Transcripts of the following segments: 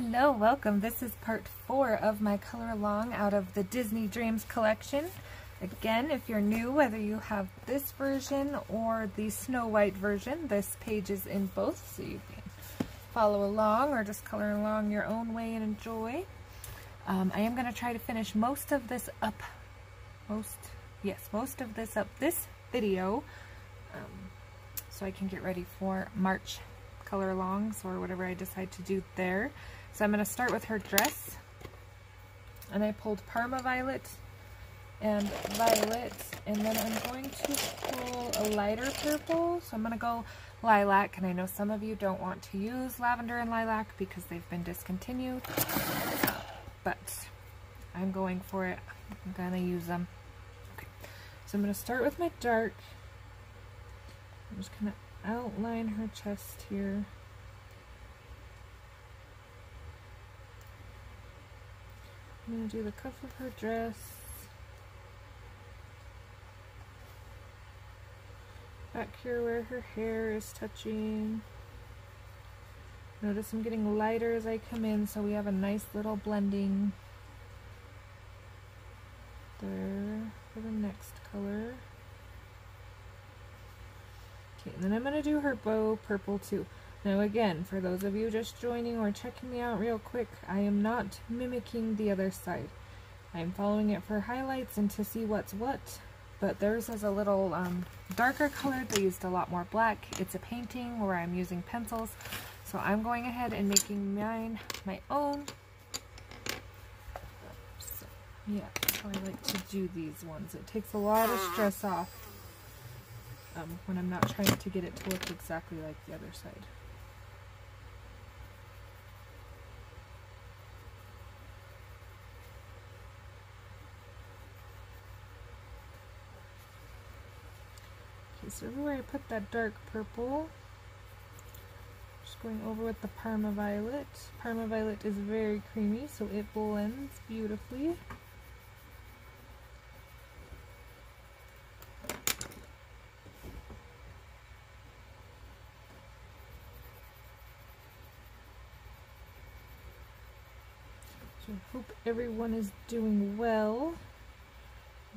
Hello, welcome. This is part 4 of my color along out of the Disney Dreams collection. Again, if you're new, whether you have this version or the Snow White version, this page is in both, so you can follow along or just color along your own way and enjoy. I am going to try to finish most of this up this video, so I can get ready for March color alongs or whatever I decide to do there. So I'm going to start with her dress, and I pulled Parma Violet and Violet, and then I'm going to pull a lighter purple, so I'm going to go lilac, and I know some of you don't want to use lavender and lilac because they've been discontinued, but I'm going for it. I'm going to use them. Okay, so I'm going to start with my dark. I'm just going to outline her chest here. I'm going to do the cuff of her dress. Back here where her hair is touching. Notice I'm getting lighter as I come in, so we have a nice little blending there for the next color. Okay, and then I'm going to do her bow purple too. Now again, for those of you just joining or checking me out real quick, I am not mimicking the other side. I'm following it for highlights and to see what's what, but theirs is a little darker colored. They used a lot more black. It's a painting where I'm using pencils, so I'm going ahead and making mine my own. So, yeah, that's how I like to do these ones. It takes a lot of stress off when I'm not trying to get it to look exactly like the other side. Okay, so everywhere I put that dark purple, just going over with the Parma Violet. Parma Violet is very creamy, so it blends beautifully. I hope everyone is doing well.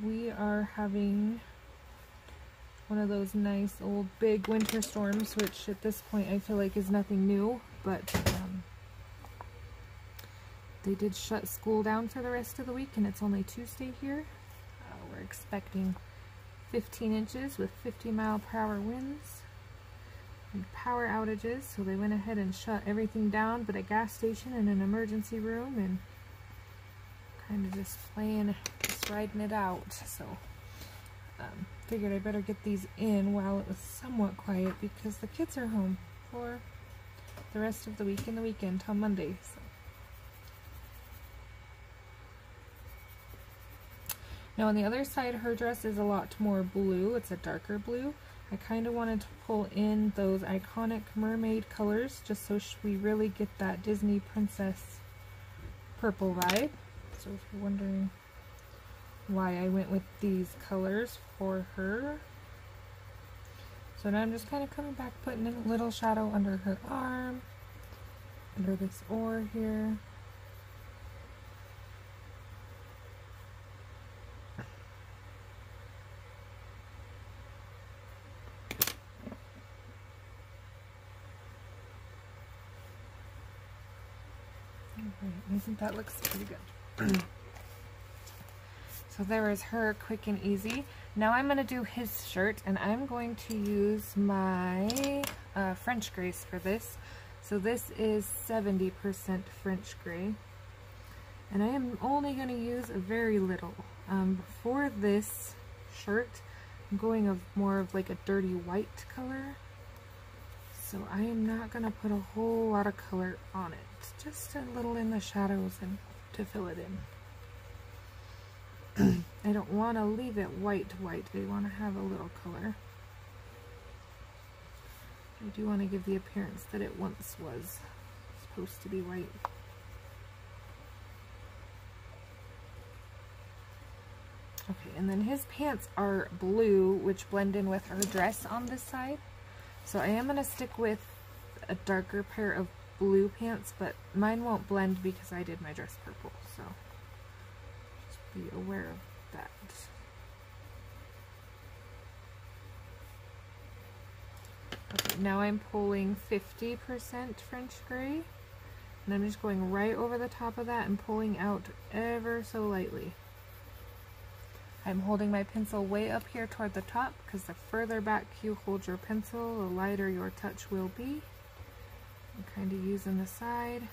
We are having one of those nice old big winter storms, which at this point I feel like is nothing new, but they did shut school down for the rest of the week, and it's only Tuesday here. We're expecting 15 inches with 50-mile-per-hour winds and power outages, so they went ahead and shut everything down but a gas station and an emergency room, and kind of just riding it out. So figured I better get these in while it was somewhat quiet because the kids are home for the rest of the week and the weekend till Monday. So. Now on the other side, her dress is a lot more blue. It's a darker blue. I kind of wanted to pull in those iconic mermaid colors just so we really get that Disney princess purple vibe. So if you're wondering why I went with these colors for her. So now I'm just kind of coming back, putting in a little shadow under her arm, under this oar here. Alright, I think that looks pretty good. So there is her, quick and easy. Now I'm going to do his shirt, and I'm going to use my French Grace for this. So this is 70% French Gray, and I am only going to use a very little. For this shirt, I'm going more of like a dirty white color. So I am not going to put a whole lot of color on it, just a little in the shadows and to fill it in. I don't want to leave it white. I want to have a little color. I do want to give the appearance that it once was supposed to be white. Okay, and then his pants are blue, which blend in with her dress on this side. So I am going to stick with a darker pair of blue pants, but mine won't blend because I did my dress purple, so just be aware of that. Okay, now I'm pulling 50% French gray, and I'm just going right over the top of that and pulling out ever so lightly. I'm holding my pencil way up here toward the top because the further back you hold your pencil, the lighter your touch will be. I'm kind of using the side.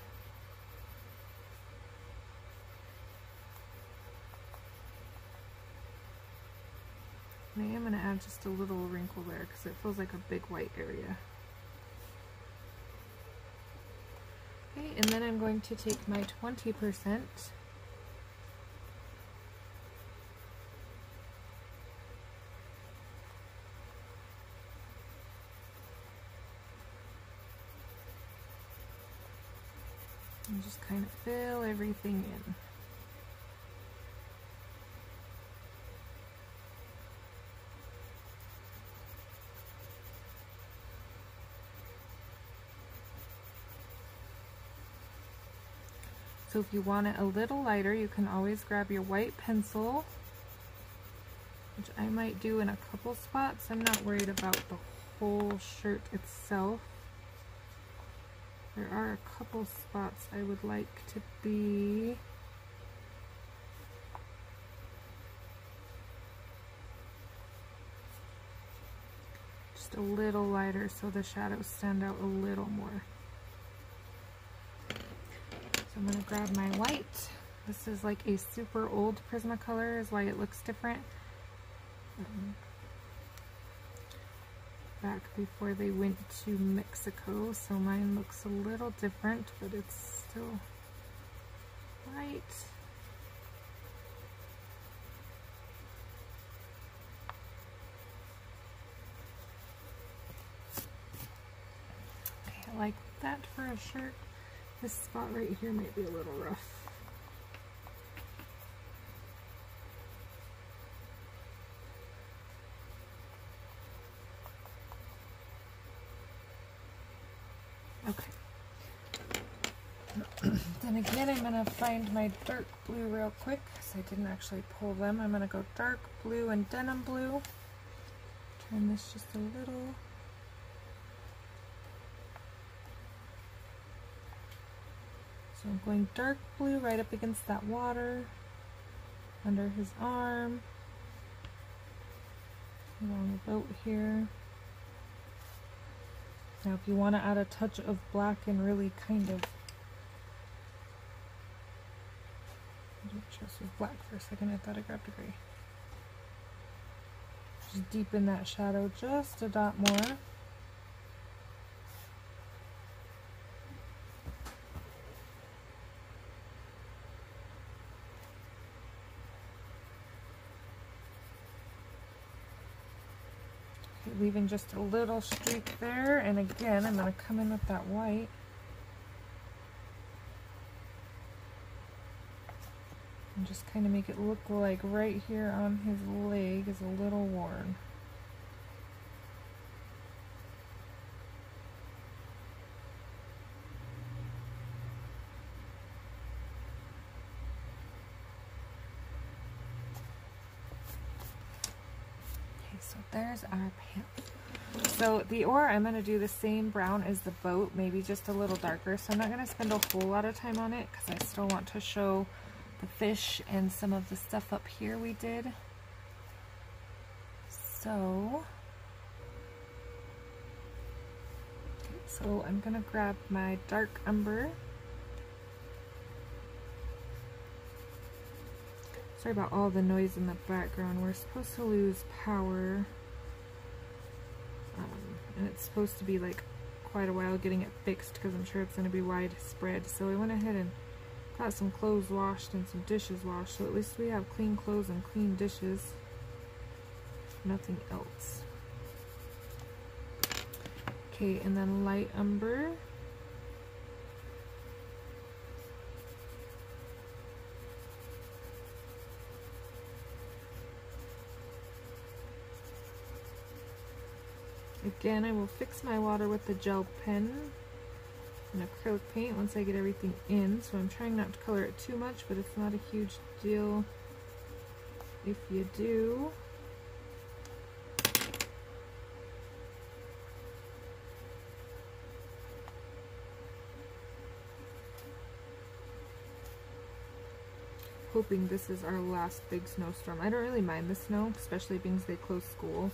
And I am going to add just a little wrinkle there because it feels like a big white area. Okay, and then I'm going to take my 20%. And just kind of fill everything in. So if you want it a little lighter, you can always grab your white pencil, which I might do in a couple spots. I'm not worried about the whole shirt itself. There are a couple spots I would like to be just a little lighter so the shadows stand out a little more. So I'm going to grab my white. This is like a super old Prismacolor, is why it looks different. Back before they went to Mexico, so mine looks a little different, but it's still white. Okay, I like that for a shirt. This spot right here might be a little rough. Okay. Then again, I'm going to find my dark blue real quick because I didn't actually pull them. I'm going to go dark blue and denim blue. Turn this just a little. So I'm going dark blue right up against that water, under his arm, along the boat here. Now if you want to add a touch of black and really kind of, just with black for a second, I thought I grabbed a gray. Just deepen that shadow just a dot more. Leaving just a little streak there, and again I'm going to come in with that white. And just kind of make it look like right here on his leg is a little worn. So there's our pants. So the oar, I'm going to do the same brown as the boat, maybe just a little darker. So I'm not going to spend a whole lot of time on it because I still want to show the fish and some of the stuff up here we did. So I'm going to grab my dark umber. Sorry about all the noise in the background. We're supposed to lose power, and it's supposed to be like quite a while getting it fixed because I'm sure it's going to be widespread. So I went ahead and got some clothes washed and some dishes washed, so at least we have clean clothes and clean dishes. Nothing else. Okay, and then light umber. Again, I will fix my water with the gel pen. and acrylic paint once I get everything in. So I'm trying not to color it too much, but it's not a huge deal if you do. Hoping this is our last big snowstorm. I don't really mind the snow, especially being they close school.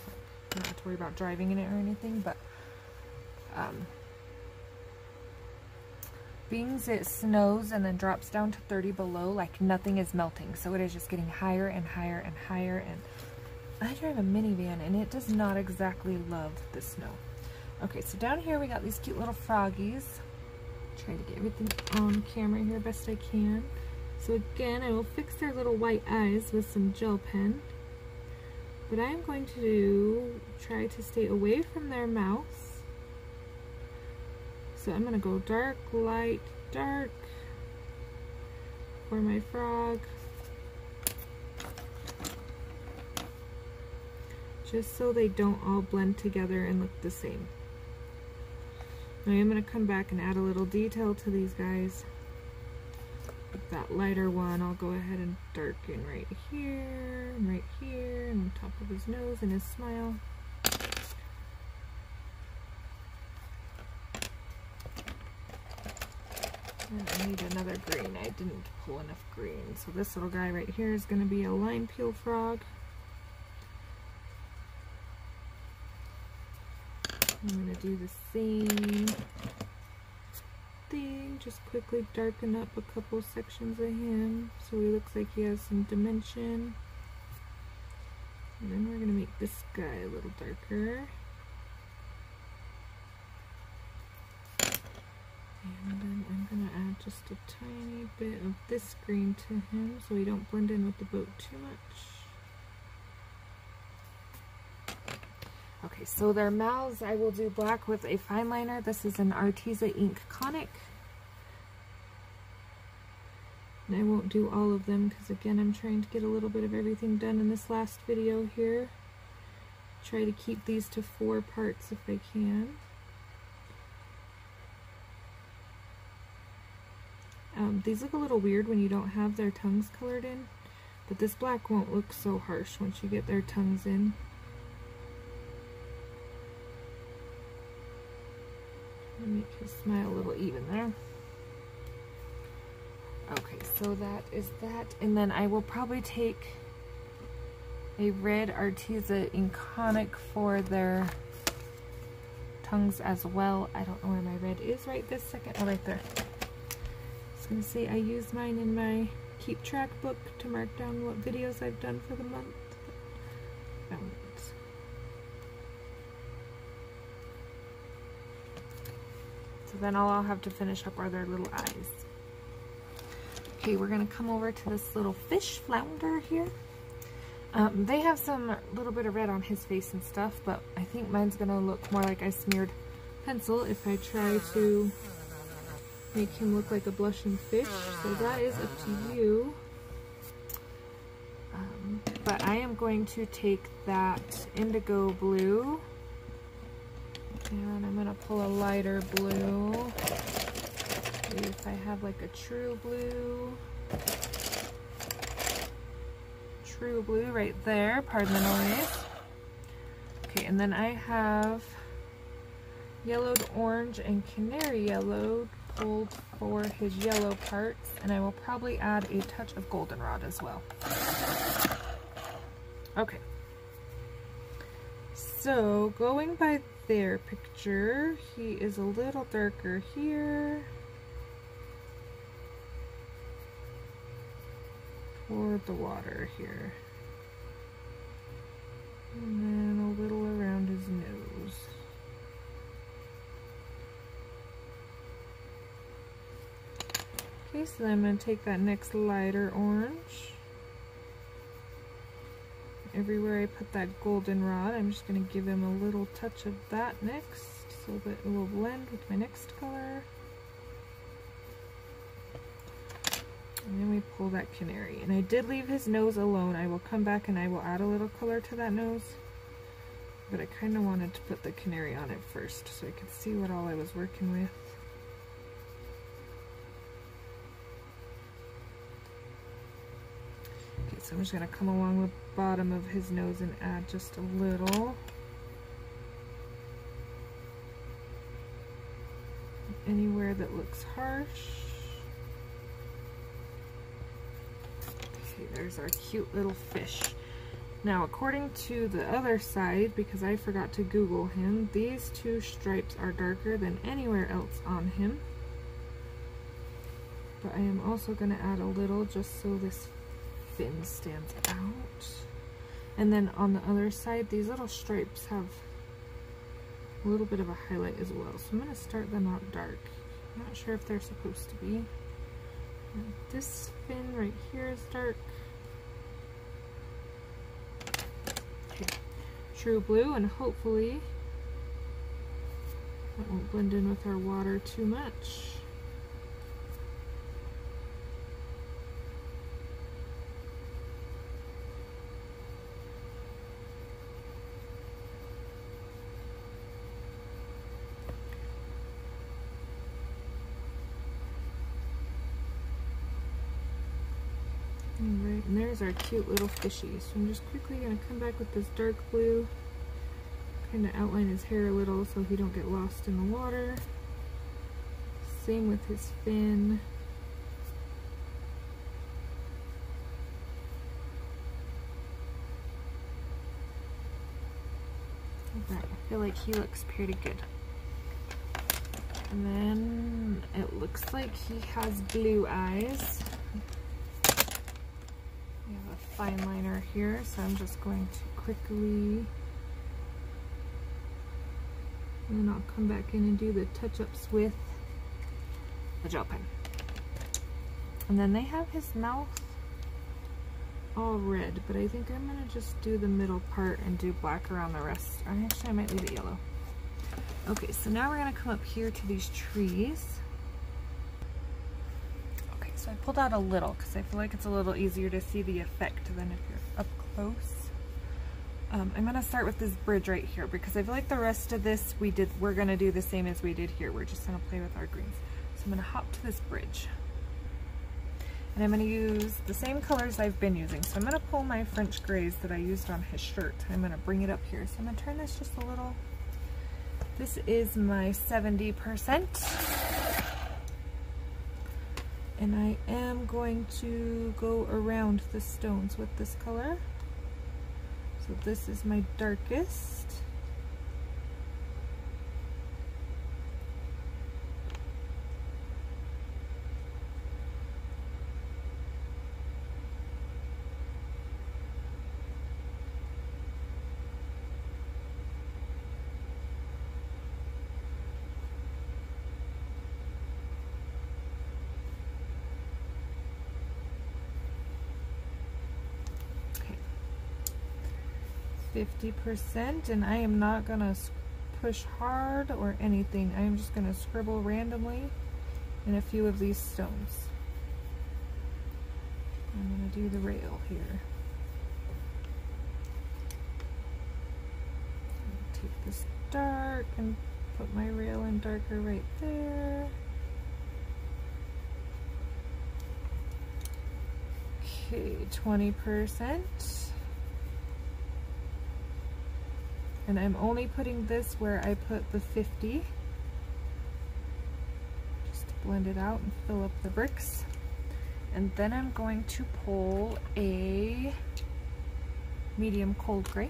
I don't have to worry about driving in it or anything, but being it snows and then drops down to 30 below, like nothing is melting. So it is just getting higher and higher and higher. And I drive a minivan and it does not exactly love the snow. Okay, so down here we got these cute little froggies. Try to get everything on camera here best I can. So again, I will fix their little white eyes with some gel pen. But I am going to try to stay away from their mouths. So I'm going to go dark, light, dark for my frog. Just so they don't all blend together and look the same. I am going to come back and add a little detail to these guys. With that lighter one, I'll go ahead and darken right here, and right here, and on top of his nose and his smile. And I need another green. I didn't pull enough green. So this little guy right here is going to be a lime peel frog. I'm going to do the same thing, just quickly darken up a couple sections of him so he looks like he has some dimension. And then we're going to make this guy a little darker. And then I'm going to add just a tiny bit of this green to him so he don't blend in with the boat too much. Okay, so their mouths I will do black with a fine liner. This is an Arteza Ink Conic. And I won't do all of them because again I'm trying to get a little bit of everything done in this last video here. Try to keep these to 4 parts if I can. These look a little weird when you don't have their tongues colored in, but this black won't look so harsh once you get their tongues in. Make his smile a little even there. Okay, so that is that. And then I will probably take a red Arteza Ink Conic for their tongues as well. I don't know where my red is right this second. Oh, right there. I was going to say I use mine in my keep track book to mark down what videos I've done for the month. Found it. So then all I'll have to finish up are their little eyes. Okay, we're going to come over to this little fish flounder here. They have some little bit of red on his face and stuff, but I think mine's going to look more like I smeared pencil if I try to make him look like a blushing fish. So that is up to you. But I am going to take that indigo blue and I'm going to pull a lighter blue. Maybe if I have like a true blue. True blue right there, pardon the noise. Okay, and then I have yellowed orange and canary yellow pulled for his yellow parts, and I will probably add a touch of goldenrod as well. Okay, so going by their picture, he is a little darker here toward the water here, and then a little around his nose. Okay, so then I'm going to take that next lighter orange. Everywhere I put that goldenrod, I'm just going to give him a little touch of that next so that it will blend with my next color. And then we pull that canary. And I did leave his nose alone. I will come back and I will add a little color to that nose. But I kind of wanted to put the canary on it first so I could see what all I was working with. So I'm just going to come along the bottom of his nose and add just a little. Anywhere that looks harsh. Okay, there's our cute little fish. Now, according to the other side, because I forgot to Google him, these two stripes are darker than anywhere else on him. But I am also going to add a little just so this fin stands out. And then on the other side, these little stripes have a little bit of a highlight as well. So I'm going to start them out dark. I'm not sure if they're supposed to be. And this fin right here is dark. Okay, true blue, and hopefully that won't blend in with our water too much. Alright, and there's our cute little fishy. So I'm just quickly going to come back with this dark blue, kind of outline his hair a little so he don't get lost in the water. Same with his fin. Alright, I feel like he looks pretty good. And then it looks like he has blue eyes. We have a fine liner here, so I'm just going to quickly, and then I'll come back in and do the touch-ups with the gel pen. And then they have his mouth all red, but I think I'm going to just do the middle part and do black around the rest. Or actually, I might leave it yellow. Okay, so now we're going to come up here to these trees. Okay, so I pulled out a little because I feel like it's a little easier to see the effect than if you're up close. I'm going to start with this bridge right here because I feel like the rest of this we're going to do the same as we did here. We're just going to play with our greens. So I'm going to hop to this bridge. And I'm going to use the same colors I've been using. So I'm going to pull my French grays that I used on his shirt. I'm going to bring it up here. So I'm going to turn this just a little. This is my 70%. And I am going to go around the stones with this color. So this is my darkest. Okay. 50%, and I am not gonna push hard or anything. I am just gonna scribble randomly in a few of these stones. I'm gonna do the rail here. Take this dark and put my rail in darker right there. Okay, 20%. And I'm only putting this where I put the 50. Just to blend it out and fill up the bricks. And then I'm going to pull a medium cold gray.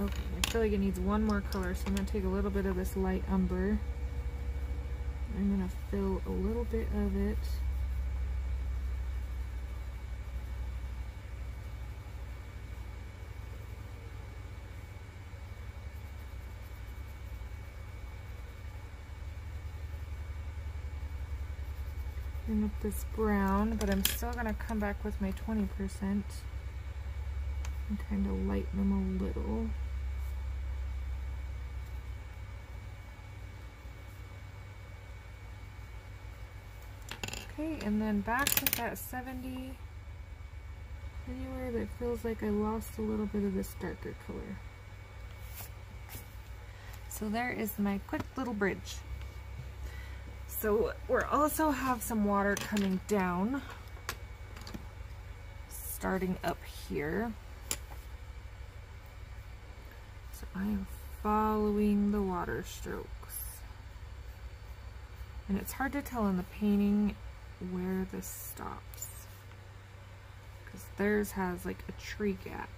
Okay, I feel like it needs one more color, so I'm going to take a little bit of this light umber. I'm going to fill a little bit of it. And with this brown, but I'm still going to come back with my 20% and kind of lighten them a little. Okay, and then back with that 70. anywhere that feels like I lost a little bit of this darker color. So there is my quick little bridge. So we'll also have some water coming down, starting up here. So I am following the water strokes. And it's hard to tell in the painting where this stops, because theirs has like a tree gap.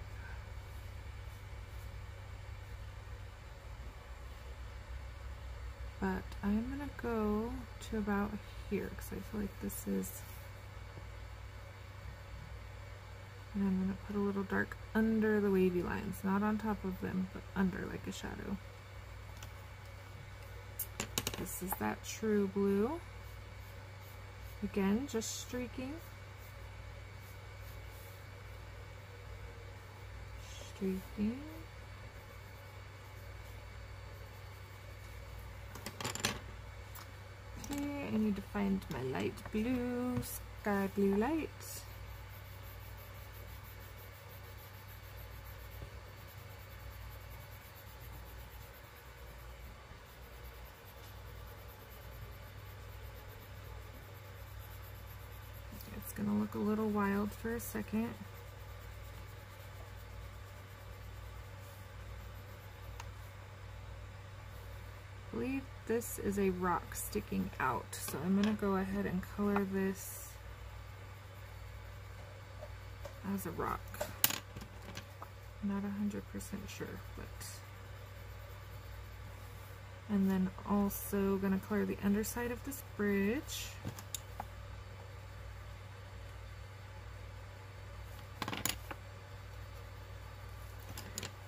But I'm gonna go to about here because I feel like this is, and I'm gonna put a little dark under the wavy lines, not on top of them, but under, like a shadow. This is that true blue. Again, just streaking. Streaking. Okay, I need to find my light blue, sky blue light. It's gonna look a little wild for a second. I believe this is a rock sticking out, so I'm gonna go ahead and color this as a rock. Not 100% sure, but. And then also gonna color the underside of this bridge.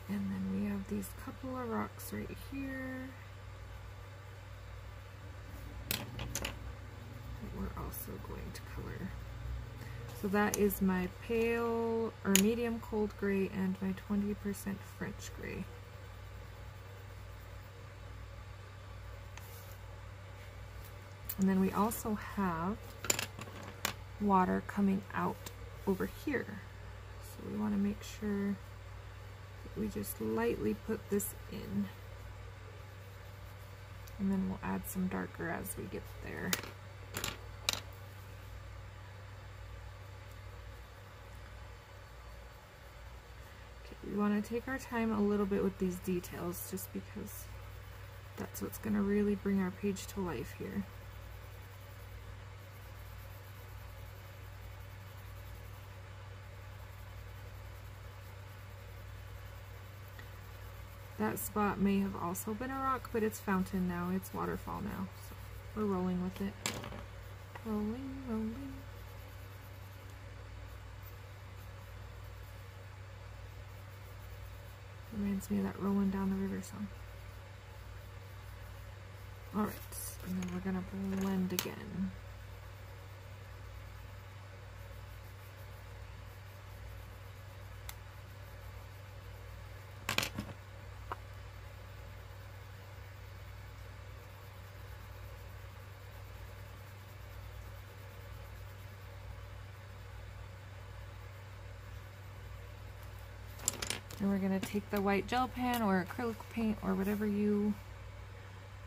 And then we have these couple of rocks right here that we're also going to color. So that is my pale or medium cold gray and my 20% French gray. And then we also have water coming out over here. So we want to make sure we just lightly put this in, and then we'll add some darker as we get there. Okay, we want to take our time a little bit with these details just because that's what's going to really bring our page to life here. That spot may have also been a rock, but it's fountain now, it's waterfall now, so we're rolling with it. Rolling, rolling. Reminds me of that Rolling Down the River song. Alright, and then we're gonna blend again. And we're going to take the white gel pen or acrylic paint or whatever you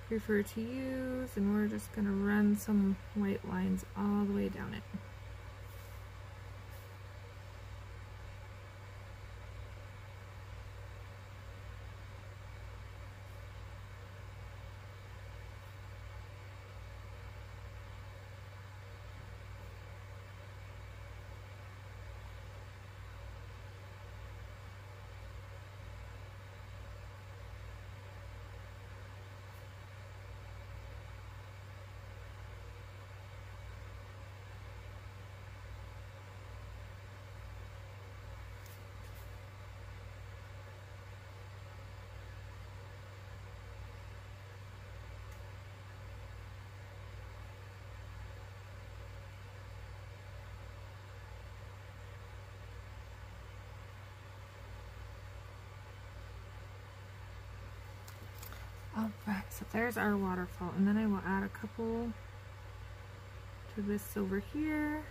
prefer to use, and we're just going to run some white lines all the way down it. Alright, so there's our waterfall, and then I will add a couple to this over here.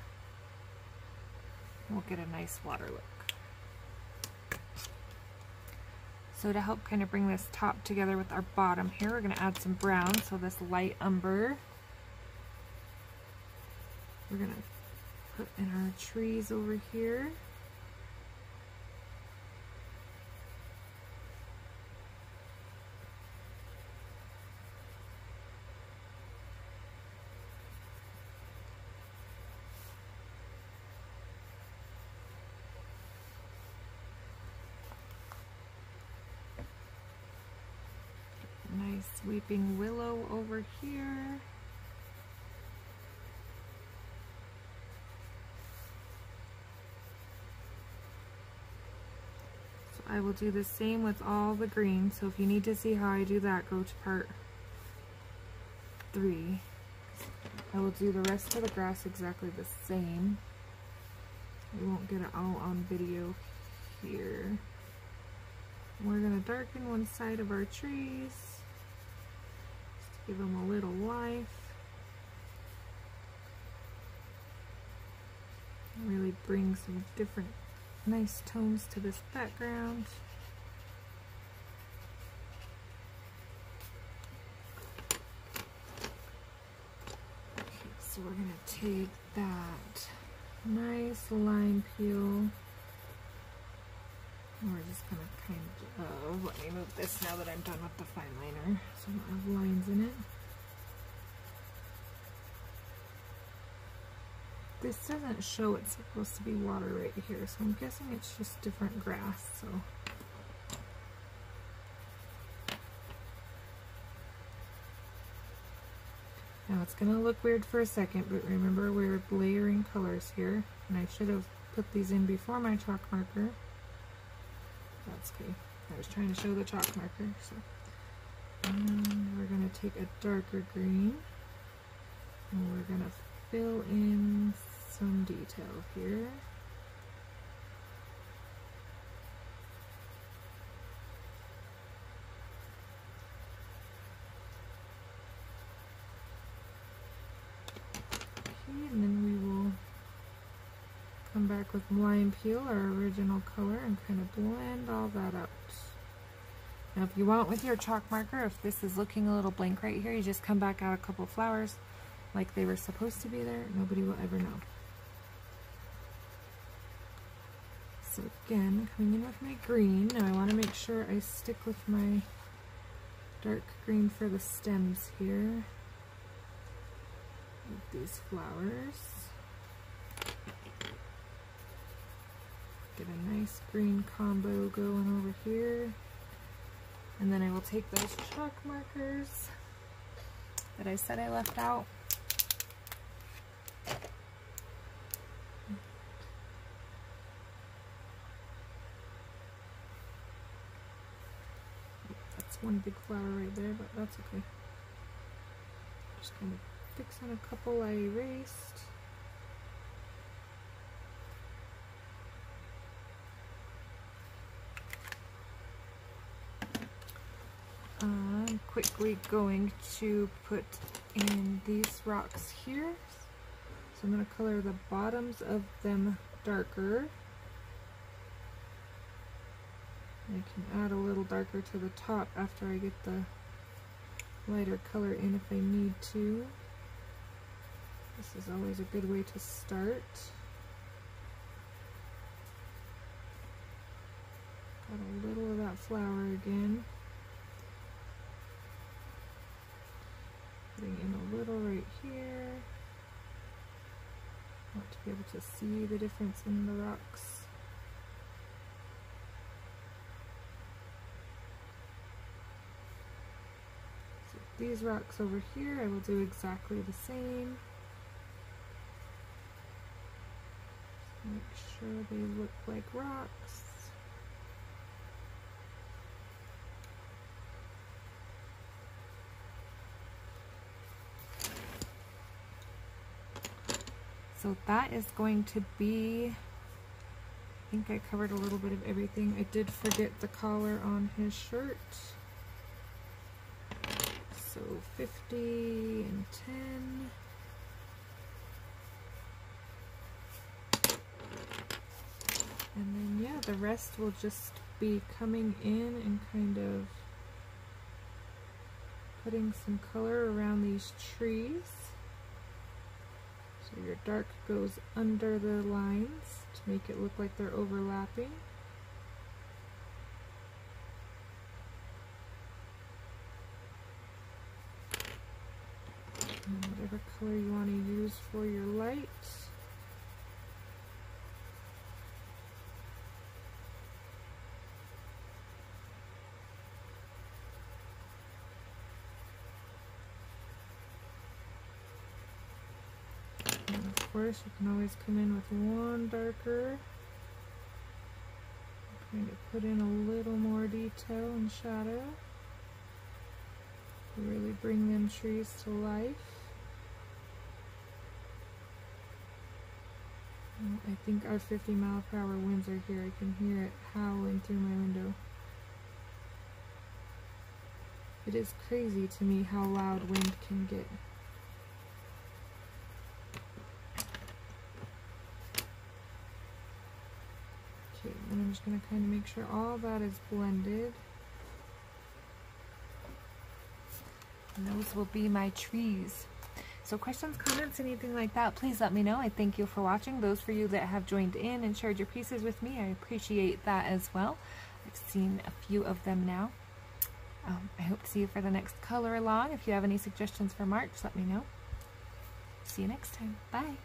we'll get a nice water look. So to help kind of bring this top together with our bottom here, we're going to add some brown. So this light umber, we're going to put in our trees over here. Nice weeping willow over here. So I will do the same with all the green. So if you need to see how I do that, go to part 3. I will do the rest of the grass exactly the same. We won't get it all on video here. We're going to darken one side of our trees. Give them a little life. Really bring some different nice tones to this background. Okay, so we're going to take that nice lime peel. We're just going to kind of, let me move this now that I'm done with the fine liner, so I don't have lines in it. This doesn't show it's supposed to be water right here, so I'm guessing it's just different grass, so. Now it's going to look weird for a second, but remember we're layering colors here, and I should have put these in before my chalk marker. That's okay. I was trying to show the chalk marker. So, and we're going to take a darker green and we're going to fill in some detail here. Okay, and then we will come back with lime peel, our original color, and kind of blend all that out. Now if you want with your chalk marker, if this is looking a little blank right here, you just come back out a couple flowers like they were supposed to be there. Nobody will ever know. So again, coming in with my green. Now I want to make sure I stick with my dark green for the stems here with these flowers. Get a nice green combo going over here. And then I will take those chalk markers that I said I left out. That's one big flower right there, but that's okay. Just kind of fixing a couple I erased. I'm quickly going to put in these rocks here. So I'm going to color the bottoms of them darker. I can add a little darker to the top after I get the lighter color in if I need to. This is always a good way to start. Got a little of that flower again. Putting in a little right here. I want to be able to see the difference in the rocks. So these rocks over here, I will do exactly the same. Make sure they look like rocks. So that is going to be, I think I covered a little bit of everything. I did forget the collar on his shirt. So 50 and 10. And then, yeah, the rest will just be coming in and kind of putting some color around these trees. So your dark goes under the lines to make it look like they're overlapping. And whatever color you want to use for your light. Of course, you can always come in with one darker, kind of put in a little more detail and shadow to really bring them trees to life. I think our 50-mile-per-hour winds are here. I can hear it howling through my window. It is crazy to me how loud wind can get. And I'm just going to kind of make sure all that is blended. And those will be my trees. So questions, comments, anything like that, please let me know. I thank you for watching. Those for you that have joined in and shared your pieces with me, I appreciate that as well. I've seen a few of them now. I hope to see you for the next color along. If you have any suggestions for March, let me know. See you next time. Bye.